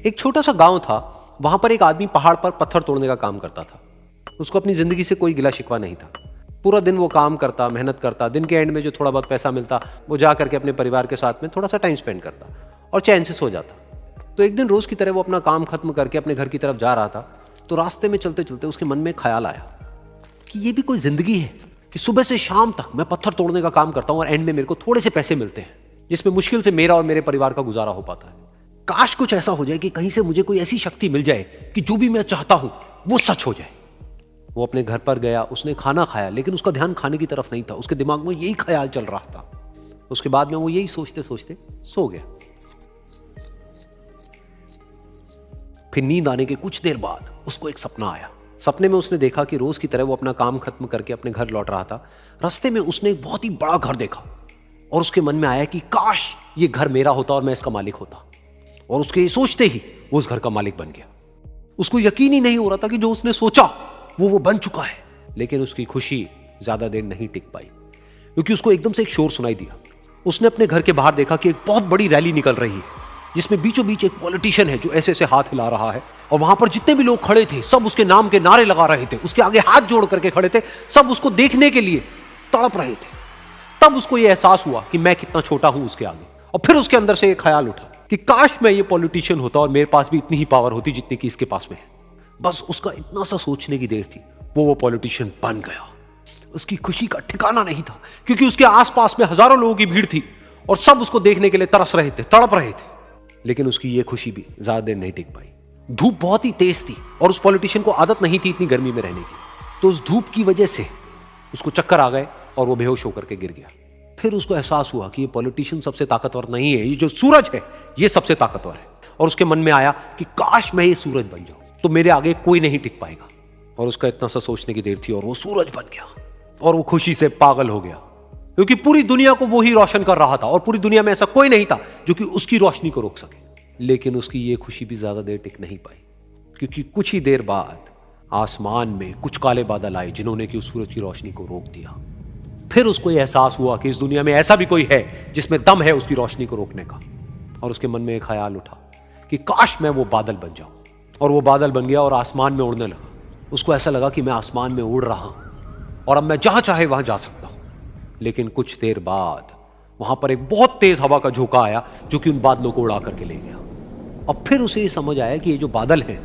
एक छोटा सा गांव था, वहां पर एक आदमी पहाड़ पर पत्थर तोड़ने का काम करता था। उसको अपनी जिंदगी से कोई गिला शिकवा नहीं था। पूरा दिन वो काम करता, मेहनत करता, दिन के एंड में जो थोड़ा बहुत पैसा मिलता वो जा करके अपने परिवार के साथ में थोड़ा सा टाइम स्पेंड करता और चैन से सो जाता। तो एक दिन रोज की तरह वो अपना काम खत्म करके अपने घर की तरफ जा रहा था, तो रास्ते में चलते चलते उसके मन में ख्याल आया कि ये भी कोई जिंदगी है कि सुबह से शाम तक मैं पत्थर तोड़ने का काम करता हूं और एंड में मेरे को थोड़े से पैसे मिलते हैं, जिसमें मुश्किल से मेरा और मेरे परिवार का गुजारा हो पाता है। काश कुछ ऐसा हो जाए कि कहीं से मुझे कोई ऐसी शक्ति मिल जाए कि जो भी मैं चाहता हूं वो सच हो जाए। वो अपने घर पर गया, उसने खाना खाया, लेकिन उसका ध्यान खाने की तरफ नहीं था। उसके दिमाग में यही ख्याल चल रहा था। उसके बाद में वो यही सोचते सोचते सो गया। फिर नींद आने के कुछ देर बाद उसको एक सपना आया। सपने में उसने देखा कि रोज की तरह वो अपना काम खत्म करके अपने घर लौट रहा था। रास्ते में उसने एक बहुत ही बड़ा घर देखा और उसके मन में आया कि काश ये घर मेरा होता और मैं इसका मालिक होता। और उसके ये सोचते ही वो उस घर का मालिक बन गया। उसको यकीन ही नहीं हो रहा था कि जो उसने सोचा वो बन चुका है। लेकिन उसकी खुशी ज्यादा देर नहीं टिक पाई, क्योंकि उसको एकदम से एक शोर सुनाई दिया। उसने अपने घर के बाहर देखा कि एक बहुत बड़ी रैली निकल रही है, जिसमें बीचों बीच एक पॉलिटिशियन है जो ऐसे ऐसे हाथ हिला रहा है। और वहां पर जितने भी लोग खड़े थे सब उसके नाम के नारे लगा रहे थे, उसके आगे हाथ जोड़ करके खड़े थे, सब उसको देखने के लिए तड़प रहे थे। तब उसको यह एहसास हुआ कि मैं कितना छोटा हूं उसके आगे। और फिर उसके अंदर से एक ख्याल उठा कि काश मैं ये पॉलिटिशियन होता और मेरे पास भी इतनी ही पावर होती जितनी कि इसके पास में है। बस उसका इतना सा सोचने की देर थी, वो पॉलिटिशियन बन गया। उसकी खुशी का ठिकाना नहीं था, क्योंकि उसके आसपास में हजारों लोगों की भीड़ थी और सब उसको देखने के लिए तरस रहे थे, तड़प रहे थे। लेकिन उसकी ये खुशी भी ज्यादा देर नहीं टिक पाई। धूप बहुत ही तेज थी और उस पॉलिटिशियन को आदत नहीं थी इतनी गर्मी में रहने की। तो उस धूप की वजह से उसको चक्कर आ गए और वो बेहोश होकर के गिर गया। फिर उसको एहसास हुआ कि ये पॉलिटिशियन सबसे ताकतवर नहीं है, ये जो सूरज है ये सबसे ताकतवर है। और उसके मन में आया कि काश मैं ये सूरज बन जाऊं तो मेरे आगे कोई नहीं टिक पाएगा। और उसका इतना सा सोचने की देर थी और वो सूरज बन गया। और वो खुशी से पागल हो गया, क्योंकि पूरी दुनिया को वो ही रोशन कर रहा था और पूरी दुनिया में ऐसा कोई नहीं था जो कि उसकी रोशनी को रोक सके। लेकिन उसकी ये खुशी भी ज्यादा देर टिक नहीं पाई, क्योंकि कुछ ही देर बाद आसमान में कुछ काले बादल आए जिन्होंने कि उस सूरज की रोशनी को रोक दिया। फिर उसको यह एहसास हुआ कि इस दुनिया में ऐसा भी कोई है जिसमें दम है उसकी रोशनी को रोकने का। और उसके मन में एक ख्याल उठा कि काश मैं वो बादल बन जाऊं। और वो बादल बन गया और आसमान में उड़ने लगा। उसको ऐसा लगा कि मैं आसमान में उड़ रहा हूं और अब मैं जहां चाहे वहां जा सकता हूं। लेकिन कुछ देर बाद वहां पर एक बहुत तेज हवा का झोंका आया जो कि उन बादलों को उड़ा करके ले गया। अब फिर उसे ये समझ आया कि ये जो बादल हैं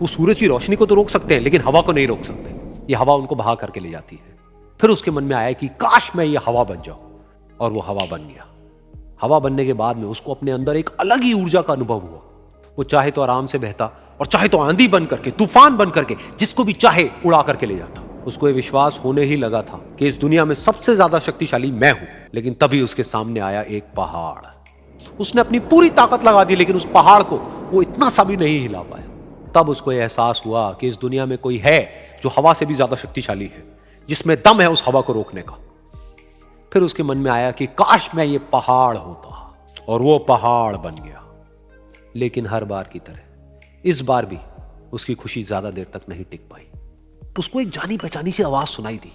वो सूरज की रोशनी को तो रोक सकते हैं, लेकिन हवा को नहीं रोक सकते। ये हवा उनको बहा करके ले जाती है। फिर उसके मन में आया कि काश मैं ये हवा बन जाऊं। और वो हवा बन गया। हवा बनने के बाद में उसको अपने अंदर एक अलग ही ऊर्जा का अनुभव हुआ। वो चाहे तो आराम से बहता और चाहे तो आंधी बन करके, तूफान बन करके, जिसको भी चाहे उड़ा करके ले जाता। उसको ये विश्वास होने ही लगा था कि इस दुनिया में सबसे ज्यादा शक्तिशाली मैं हूं। लेकिन तभी उसके सामने आया एक पहाड़। उसने अपनी पूरी ताकत लगा दी, लेकिन उस पहाड़ को वो इतना सा भी नहीं हिला पाया। तब उसको यह एहसास हुआ कि इस दुनिया में कोई है जो हवा से भी ज्यादा शक्तिशाली है, जिसमें दम है उस हवा को रोकने का। फिर उसके मन में आया कि काश मैं ये पहाड़ होता। और वो पहाड़ बन गया। लेकिन हर बार की तरह इस बार भी उसकी खुशी ज्यादा देर तक नहीं टिक पाई। उसको एक जानी पहचानी सी आवाज सुनाई दी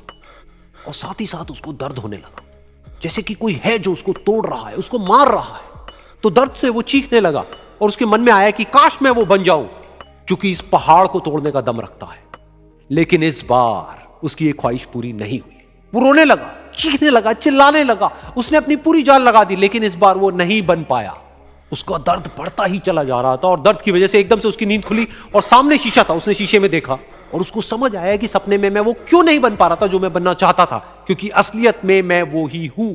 और साथ ही साथ उसको दर्द होने लगा, जैसे कि कोई है जो उसको तोड़ रहा है, उसको मार रहा है। तो दर्द से वो चीखने लगा और उसके मन में आया कि काश मैं वो बन जाऊं क्योंकि इस पहाड़ को तोड़ने का दम रखता है। लेकिन इस बार उसकी ये ख्वाहिश पूरी नहीं हुई। वो रोने लगा, चीखने लगा, चिल्लाने लगा। उसने अपनी पूरी जान लगा दी, लेकिन इस बार वो नहीं बन पाया। उसका दर्द बढ़ता ही चला जा रहा था और दर्द की वजह से एकदम से उसकी नींद खुली और सामने शीशा था। उसने शीशे में देखा और उसको समझ आया कि सपने में मैं वो क्यों नहीं बन पा रहा था जो मैं बनना चाहता था, क्योंकि असलियत में मैं वो ही हूं।